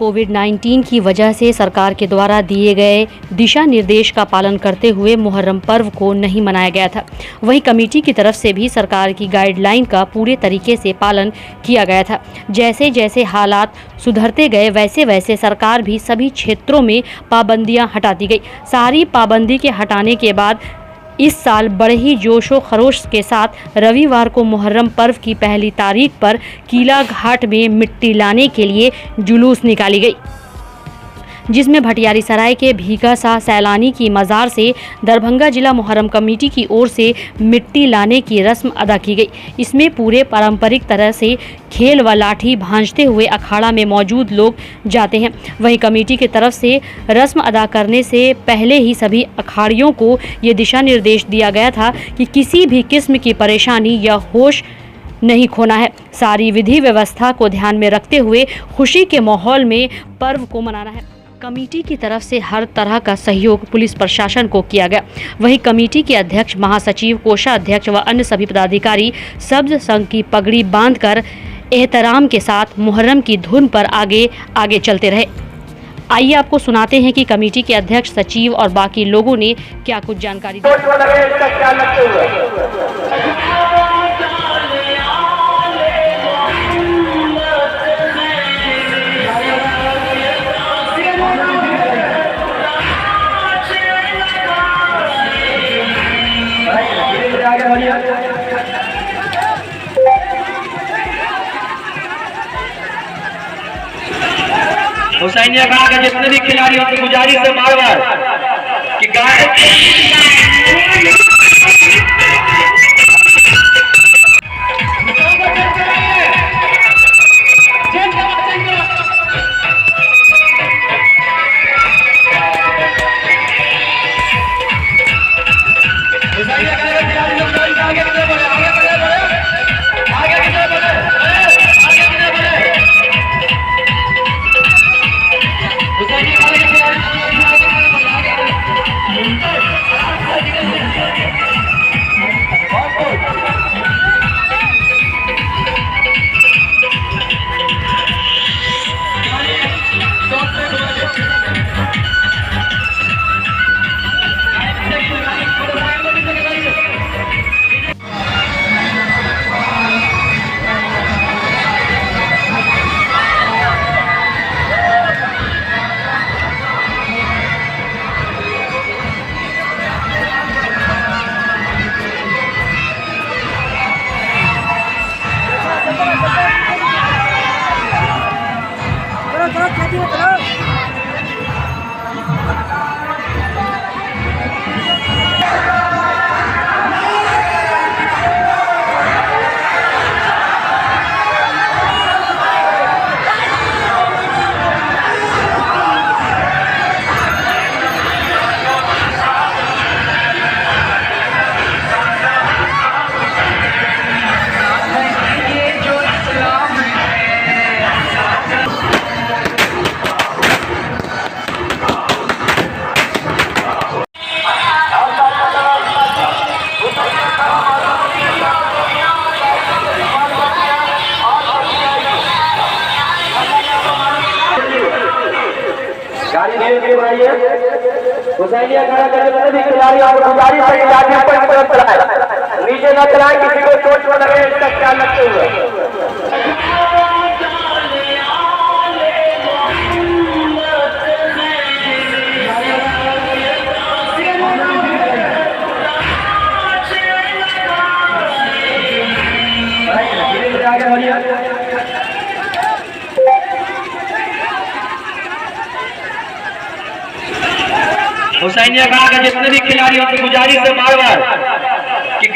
कोविड-19 की वजह से सरकार के द्वारा दिए गए दिशा निर्देश का पालन करते हुए मुहर्रम पर्व को नहीं मनाया गया था। वहीं कमेटी की तरफ से भी सरकार की गाइडलाइन का पूरे तरीके से पालन किया गया था। जैसे जैसे हालात सुधरते गए वैसे वैसे सरकार भी सभी क्षेत्रों में पाबंदियां हटाती गई। सारी पाबंदी के हटाने के बाद इस साल बड़े ही जोशो खरोश के साथ रविवार को मुहर्रम पर्व की पहली तारीख पर किला घाट में मिट्टी लाने के लिए जुलूस निकाली गई, जिसमें भटियारी सराय के भीगा शाह सैलानी की मज़ार से दरभंगा जिला मुहर्रम कमेटी की ओर से मिट्टी लाने की रस्म अदा की गई। इसमें पूरे पारंपरिक तरह से खेल व लाठी भांजते हुए अखाड़ा में मौजूद लोग जाते हैं। वहीं कमेटी की तरफ से रस्म अदा करने से पहले ही सभी अखाड़ियों को ये दिशा निर्देश दिया गया था कि किसी भी किस्म की परेशानी या होश नहीं खोना है। सारी विधि व्यवस्था को ध्यान में रखते हुए खुशी के माहौल में पर्व को मनाना है। कमेटी की तरफ से हर तरह का सहयोग पुलिस प्रशासन को किया गया। वहीं कमेटी के अध्यक्ष, महासचिव, कोषाध्यक्ष व अन्य सभी पदाधिकारी सब्ज संघ की पगड़ी बांधकर एहतराम के साथ मुहर्रम की धुन पर आगे चलते रहे। आइए आपको सुनाते हैं कि कमेटी के अध्यक्ष, सचिव और बाकी लोगों ने क्या कुछ जानकारी दी। हुसैनिया कहा कि जितने भी खिलाड़ी उनकी गुजारिश है बार-बार कि हुसैनिया खड़ा करके भी खिलाड़ी और गुजारिश है लाठी पर तरफ चलाए, नीचे न चलाए, किसी को चोट न लगे, इसका ख्याल रखते हुए। हुसैनिया कहा कि जितने भी खिलाड़ी उनकी गुजारिश है बार-बार कि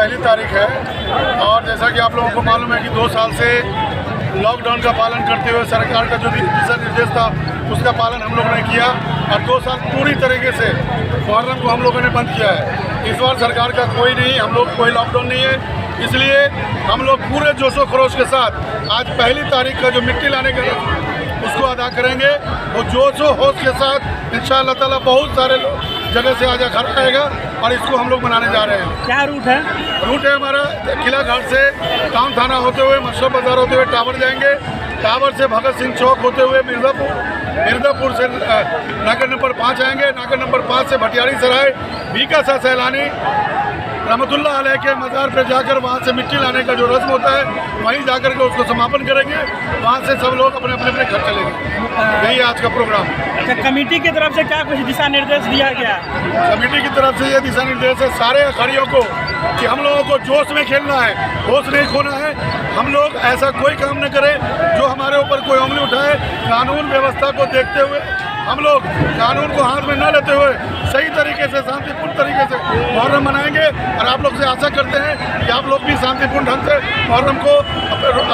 पहली तारीख है और जैसा कि आप लोगों को मालूम है कि 2 साल से लॉकडाउन का पालन करते हुए सरकार का जो दिशा निर्देश था उसका पालन हम लोग ने किया और 2 साल पूरी तरीके से मुहर्रम को हम लोगों ने बंद किया है। इस बार सरकार का कोई नहीं, हम लोग कोई लॉकडाउन नहीं है, इसलिए हम लोग पूरे जोशो खरोश के साथ आज पहली तारीख का जो मिट्टी लाने का उसको अदा करेंगे। वो जोशो होश के साथ इंशाअल्लाह ताला बहुत सारे लोग जगह से आज खड़ा रहेगा और इसको हम लोग मनाने जा रहे हैं। क्या रूट है? रूट है हमारा किला घाट से टाउन थाना होते हुए मशरफ बाजार होते हुए टावर जाएंगे, टावर से भगत सिंह चौक होते हुए मिर्ज़ापुर से नाकर नंबर 5 आएंगे, नाकर नंबर 5 से भटियारी सराय बीका सा सैलानी रहमतुल्लाह अलैह के मज़ार पर जाकर वहाँ से मिट्टी लाने का जो रस्म होता है वहीं जाकर के उसको समापन करेंगे। वहाँ से सब लोग अपने अपने घर चलेंगे। यही आज का प्रोग्राम। अच्छा, कमेटी की तरफ से क्या कुछ दिशा निर्देश दिया गया? कमेटी की तरफ से ये दिशा निर्देश है सारे अखाड़ियों को कि हम लोगों को जोश में खेलना है, होश नहीं खोना है। हम लोग ऐसा कोई काम न करें जो हमारे ऊपर कोई उंगली उठाए। कानून व्यवस्था को देखते हुए हम लोग कानून को हाथ में न लेते हुए सही तरीके से शांतिपूर्ण तरीके से मुहर्रम मनाएंगे और आप लोग से आशा करते हैं कि आप लोग भी शांतिपूर्ण ढंग से मुहर्रम को,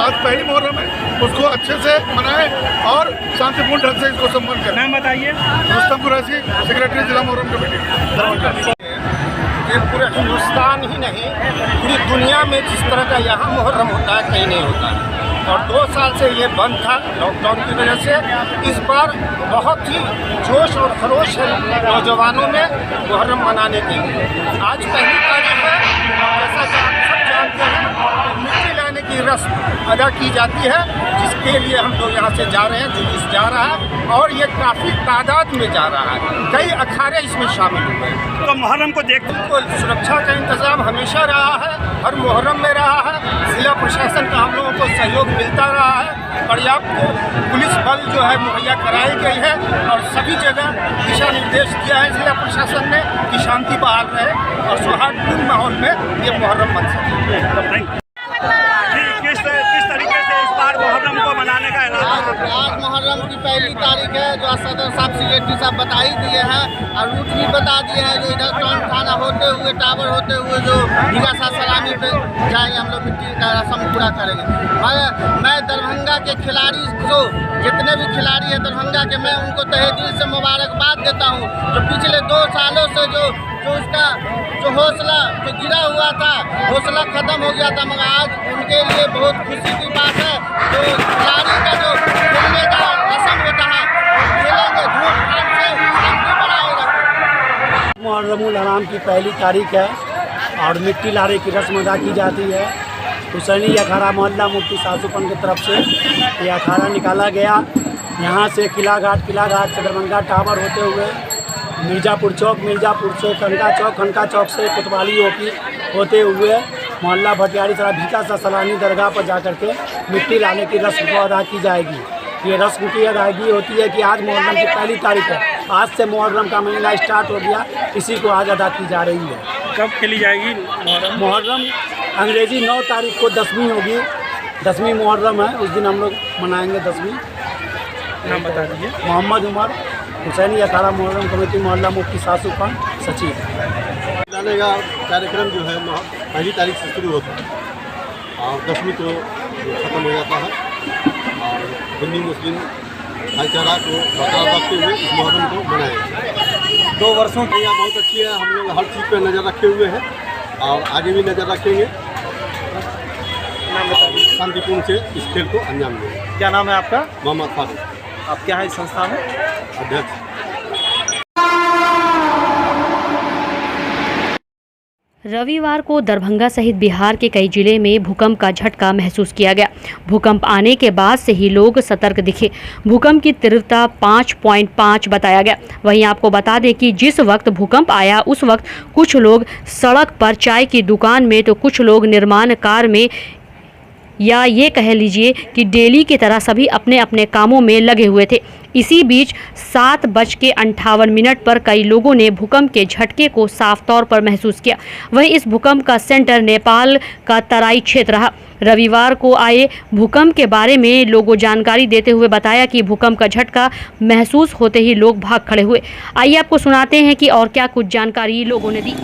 आज पहली मुहर्रम है, उसको अच्छे से मनाएं और शांतिपूर्ण ढंग से इसको संपन्न करें। नाम बताइए। रुस्तम कुरैशी, सेक्रेटरी जिला मुहर्रम कमेटी। ये पूरे हिंदुस्तान ही नहीं पूरी दुनिया में जिस तरह का यहाँ मुहर्रम होता है कहीं नहीं होता है और 2 साल से ये बंद था लॉकडाउन की वजह से। इस बार बहुत ही जोश और खरोश है नौजवानों में मुहर्रम मनाने के लिए। आज पहली तारीख है, जैसा कि आप सब जानते हैं, मिट्टी लाने की रस्म अदा की जाती है जिसके लिए हम लोग यहाँ से जा रहे हैं, जुलूस जा रहा है और ये काफ़ी तादाद में जा रहा है। कई अखाड़े इसमें शामिल हुए हैं। तो मुहर्रम को देखते बिल्कुल सुरक्षा का इंतजाम हमेशा रहा है, हर मुहर्रम में रहा है। जिला प्रशासन का हम लोगों को सहयोग मिलता रहा है। पर्याप्त पुलिस बल जो है मुहैया कराई गई है और सभी जगह दिशा निर्देश दिया है जिला प्रशासन ने कि शांति बहाल रहे और सौहार्दपूर्ण माहौल में ये मुहर्रम बन सके। किस तरीके से इस बार मुहर्रम को मनाने का इरादा? आज मुहर्रम की पहली तारीख है जो सदर साहब सेक्रेटरी साहब बता ही दिए हैं और रूट भी बता दिए हैं। जो इधर टाउन थाना होते हुए टावर होते हुए जो ढीगासा सलामी पे जाएंगे हम लोग मिट्टी का रस्म पूरा करेंगे। मैं दरभंगा के खिलाड़ी को जितने भी खिलाड़ी हैं दरभंगा के, मैं उनको तहे दिल से मुबारकबाद देता हूँ। जो पिछले 2 सालों से जो उसका जो हौसला जो गिरा हुआ था, हौसला ख़त्म हो गया था, मगर आज उनके लिए बहुत खुशी की बात है। जो खिलाड़ी का जो खेलने का रस्म होता है खेलेंगे, धूमधाम से शांति बनाएगा। मुहर्रमुल हराम की पहली तारीख है और मिट्टी लाने की रस्म अदा की जाती है। हुसैनी अखाड़ा मोहल्ला मुफ्ती सासुपन की तरफ से ये अखाड़ा निकाला गया। यहाँ से किला घाट से दरभंगा टावर होते हुए मिर्ज़ापुर चौक खनका चौक से कोतवाली होते हुए मोहल्ला भटियारी सराय भीका सा सलानी दरगाह पर जाकर के मिट्टी लाने की रस्म को अदा की जाएगी। ये रस्म की अदायगी होती है कि आज मुहर्रम की पहली तारीख है, आज से मुहर्रम का महीना स्टार्ट हो गया, इसी को आज अदा की जा रही है। कब खेली जाएगी मुहर्रम? अंग्रेजी 9 तारीख को 10वीं होगी, 10वीं मुहर्रम है, उस दिन हम लोग मनाएंगे 10वीं। नाम बता दीजिए। मोहम्मद उमर, हुसैनी अखाड़ा मुहर्रम कमेटी मोहल्ला मुफ्ती सासुपन सचिव। लाने का कार्यक्रम जो है पहली तारीख से शुरू होता है और 10वीं को ख़त्म हो जाता है और हिंदू मुस्लिम भाईचारा को बरकरार रखते हुए इस मुहर्रम को मनाएंगे। 2 वर्षों की यहाँ बहुत अच्छी है, हम लोग हर चीज़ पर नज़र रखे हुए हैं और आगे भी नज़र रखेंगे। शांतिपूर्ण से इस खेल को अंजाम देंगे। क्या नाम है आपका? मोहम्मद फारूक। आप क्या है इस संस्था में? अध्यक्ष। रविवार को दरभंगा सहित बिहार के कई जिले में भूकंप का झटका महसूस किया गया। भूकंप आने के बाद से ही लोग सतर्क दिखे। भूकंप की तीव्रता 5.5 बताया गया। वहीं आपको बता दें कि जिस वक्त भूकंप आया उस वक्त कुछ लोग सड़क पर चाय की दुकान में तो कुछ लोग निर्माण कार्य में, या ये कह लीजिए कि डेली की तरह सभी अपने अपने कामों में लगे हुए थे। इसी बीच 7:58 पर कई लोगों ने भूकंप के झटके को साफ तौर पर महसूस किया। वहीं इस भूकंप का सेंटर नेपाल का तराई क्षेत्र रहा। रविवार को आए भूकंप के बारे में लोगों जानकारी देते हुए बताया कि भूकंप का झटका महसूस होते ही लोग भाग खड़े हुए। आइए आपको सुनाते हैं कि और क्या कुछ जानकारी लोगों ने दी।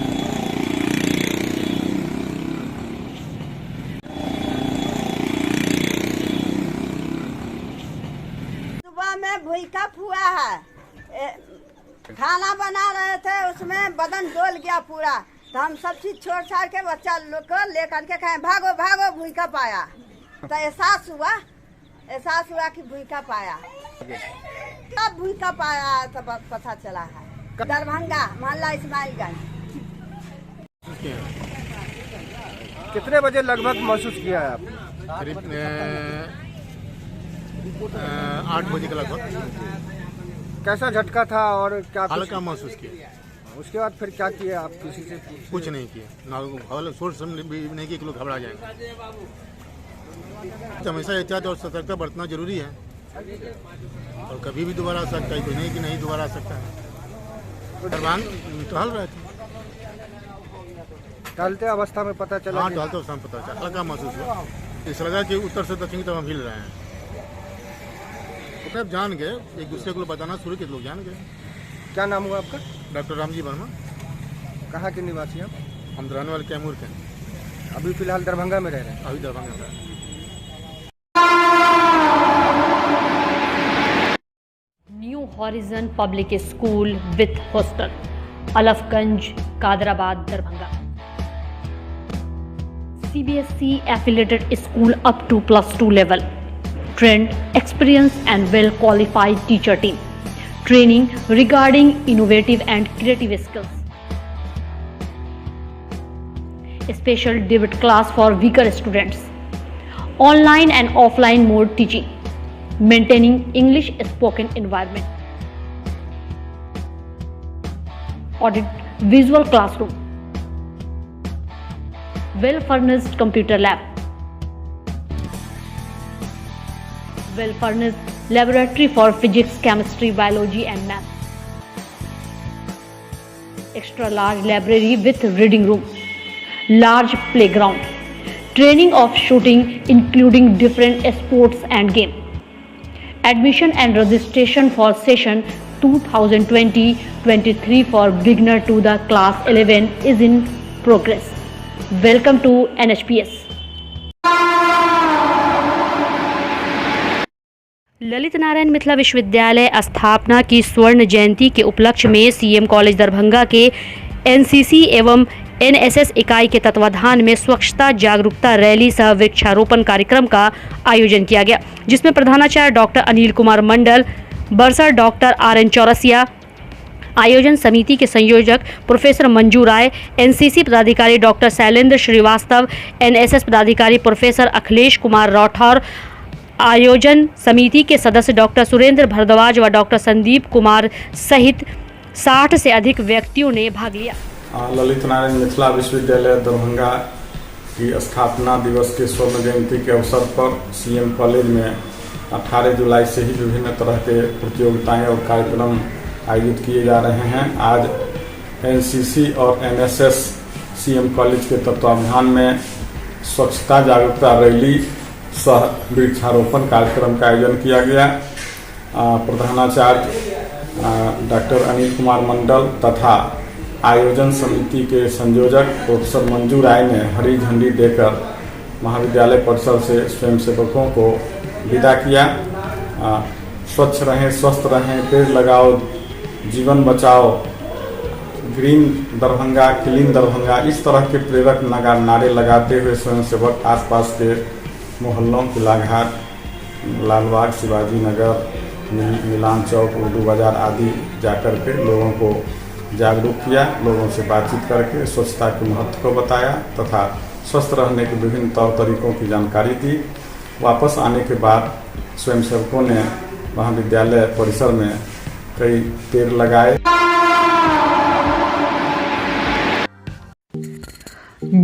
सुबह में भूखा हुआ है, खाना बना रहे थे, उसमें बदन डोल गया पूरा, तो हम सब चीज छोड़ छाड़ के बच्चा लोग को लेकर के खाए, भागो भागो भूखा पाया, तो एहसास हुआ कि भूखा पाया, तब भूखा पाया तब पता चला है। दरभंगा मोहल्ला इस्माइलगंज। कितने बजे लगभग महसूस किया है आप? करीब 8 बजे के लगभग। कैसा झटका था और क्या हल्का महसूस किया। उसके बाद फिर क्या किया आप? किसी से कुछ नहीं किया, ना सोच भी नहीं किया कि लोग घबरा जाएंगे। हमेशा एहतियात और सतर्कता बरतना जरूरी है, और कभी भी दोबारा आ सकता है, कोई नहीं कि नहीं दोबारा आ सकता है। दरबान टहल रहे थे, टहलते अवस्था में पता चला। हाँ, टहलते अवस्था में पता चला, हल्का महसूस हुआ। इस लगा कि उत्तर से दक्षिण तरफ हम हिल रहे हैं, तो तब जान गए, एक दूसरे को बताना शुरू किए, लोग जान गए। क्या नाम हुआ आपका? डॉक्टर रामजी वर्मा। कहाँ के निवासी आप? हम रहने वाले कैमूर के। अभी फिलहाल दरभंगा में रह रहे हैं? अभी दरभंगा में। New Horizon Public School with hostel, Alafganj, Kadrabad, Darbhanga. CBSE affiliated school up to +2 level. Trained, experienced and well qualified teacher team. Training regarding innovative and creative skills. Special debit class for weaker students. Online and offline mode teaching. Maintaining English spoken environment. Audit visual classroom. Well furnished computer lab. Well furnished laboratory for physics, chemistry, biology and math. Extra large library with reading room. Large playground. Training of shooting including different sports and game. Admission and registration for session 2020-23 for beginner to the class 11 is in progress. Welcome to NHPS. Lalit Narayan Mithila विश्वविद्यालय स्थापना की स्वर्ण जयंती के उपलक्ष्य में CM college Darbhanga के NCC एवं NSS इकाई के तत्वाधान में स्वच्छता जागरूकता रैली सह वृक्षारोपण कार्यक्रम का आयोजन किया गया, जिसमें प्रधानाचार्य doctor Anil Kumar Mandal, बरसर doctor RN Chaurasia, आयोजन समिति के संयोजक प्रोफेसर मंजू राय, एनसीसी पदाधिकारी डॉक्टर शैलेंद्र श्रीवास्तव, एनएसएस पदाधिकारी प्रोफेसर अखिलेश कुमार राठौर, आयोजन समिति के सदस्य डॉक्टर सुरेंद्र भारद्वाज व डॉक्टर संदीप कुमार सहित 60 से अधिक व्यक्तियों ने भाग लिया। ललित नारायण मिथिला विश्वविद्यालय दरभंगा की स्थापना दिवस के स्वर्ण जयंती के अवसर पर सीएम कॉलेज में 18 जुलाई से ही विभिन्न तरह के प्रतियोगिताएं और कार्यक्रम आयोजित किए जा रहे हैं। आज एनसीसी और एनएसएस सीएम कॉलेज के तत्वावधान में स्वच्छता जागरूकता रैली सह वृक्षारोपण कार्यक्रम का आयोजन किया गया। प्रधानाचार्य डॉक्टर अनिल कुमार मंडल तथा आयोजन समिति के संयोजक प्रोफेसर मंजू राय ने हरी झंडी देकर महाविद्यालय परिसर से स्वयंसेवकों को विदा किया। स्वच्छ रहें, स्वस्थ रहें, पेड़ लगाओ, जीवन बचाओ, ग्रीन दरभंगा, क्लीन दरभंगा, इस तरह के प्रेरक नारे लगाते हुए स्वयंसेवक आसपास के मोहल्लों, किलाघाट, लालबाग, शिवाजी नगर, मिलान चौक, उर्दू बाजार आदि जाकर के लोगों को जागरूक किया, लोगों से बातचीत करके स्वच्छता के महत्व को बताया तथा स्वस्थ रहने के विभिन्न तौर तरीकों की जानकारी दी। वापस आने के बाद स्वयंसेवकों ने महाविद्यालय परिसर में कई पेड़ लगाए।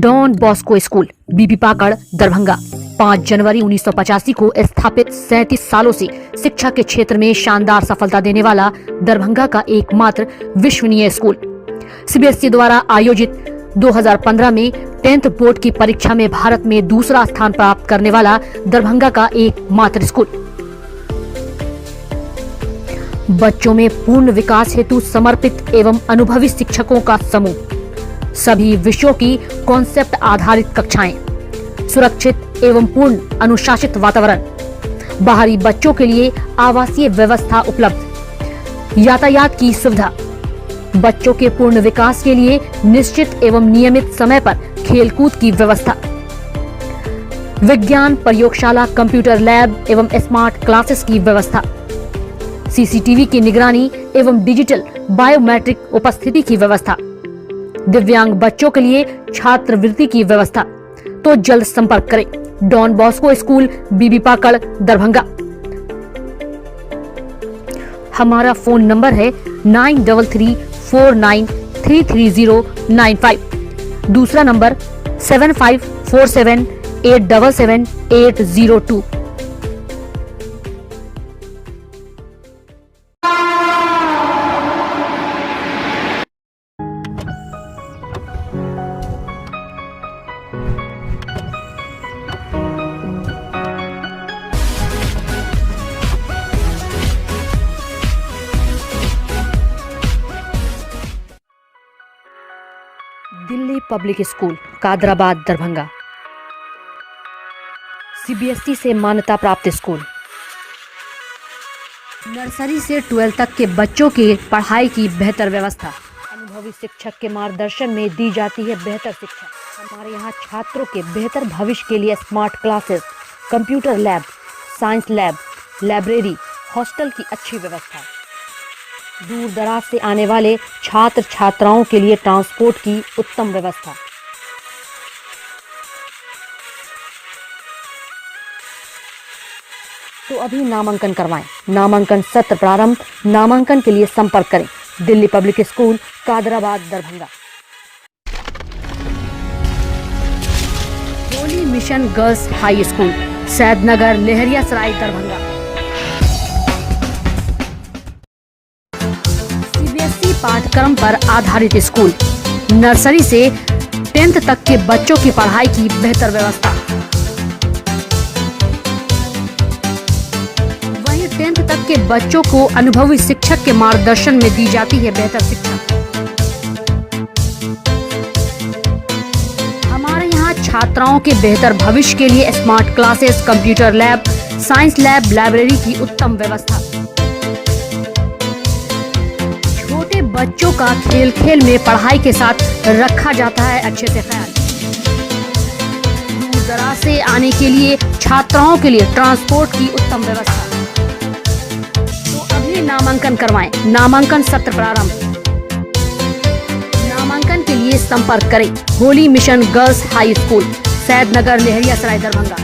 Don Bosco school, Bibi Pakar, Darbhanga. 5 जनवरी 1985 को स्थापित 37 सालों से शिक्षा के क्षेत्र में शानदार सफलता देने वाला दरभंगा का एकमात्र विश्वसनीय स्कूल। सीबीएसई द्वारा आयोजित 2015 में 10th बोर्ड की परीक्षा में भारत में दूसरा स्थान प्राप्त करने वाला दरभंगा का एकमात्र स्कूल। बच्चों में पूर्ण विकास हेतु समर्पित एवं अनुभवी शिक्षकों का समूह, सभी विषयों की कॉन्सेप्ट आधारित कक्षाएं, सुरक्षित एवं पूर्ण अनुशासित वातावरण, बाहरी बच्चों के लिए आवासीय व्यवस्था उपलब्ध, यातायात की सुविधा, बच्चों के पूर्ण विकास के लिए निश्चित एवं नियमित समय पर खेलकूद की व्यवस्था, विज्ञान प्रयोगशाला, कंप्यूटर लैब एवं स्मार्ट क्लासेस की व्यवस्था, सीसीटीवी की निगरानी एवं डिजिटल बायोमेट्रिक उपस्थिति की व्यवस्था, दिव्यांग बच्चों के लिए छात्रवृत्ति की व्यवस्था। तो जल्द संपर्क करें Don Bosco school, Bibi Pakar, Darbhanga. हमारा फोन नंबर है 9334933095। दूसरा number 7547877802। Delhi public school, Kadrabad, Darbhanga. CBSE से मान्यता प्राप्त स्कूल। नर्सरी से 12 तक के बच्चों की पढ़ाई की बेहतर व्यवस्था। अनुभवी शिक्षक के मार्गदर्शन में दी जाती है बेहतर शिक्षा। हमारे यहाँ छात्रों के बेहतर भविष्य के लिए smart classes, computer lab, science lab, library, hostel की अच्छी व्यवस्था। दूर दराज से आने वाले छात्र छात्राओं के लिए ट्रांसपोर्ट की उत्तम व्यवस्था। तो अभी नामांकन करवाएं। नामांकन सत्र प्रारंभ। नामांकन के लिए संपर्क करें Delhi public school, Kadrabad, Darbhanga. Holy mission girls high school, Saidnagar, Laheriasarai, Darbhanga. CBSE पाठ्यक्रम पर आधारित स्कूल। नर्सरी से 10th तक के बच्चों की पढ़ाई की बेहतर व्यवस्था। वहीं 10th तक के बच्चों को अनुभवी शिक्षक के मार्गदर्शन में दी जाती है बेहतर शिक्षा। हमारे यहाँ छात्राओं के बेहतर भविष्य के लिए smart classes, computer lab, science lab, library की उत्तम व्यवस्था। छोटे बच्चों का खेल खेल में पढ़ाई के साथ रखा जाता है अच्छे से ख्याल। दूर दराज से आने के लिए छात्राओं के लिए ट्रांसपोर्ट की उत्तम व्यवस्था। तो अभी नामांकन करवाएं। नामांकन सत्र प्रारंभ। नामांकन के लिए संपर्क करें Holi mission girls high school, Saidnagar, Laheriasarai, Darbhanga.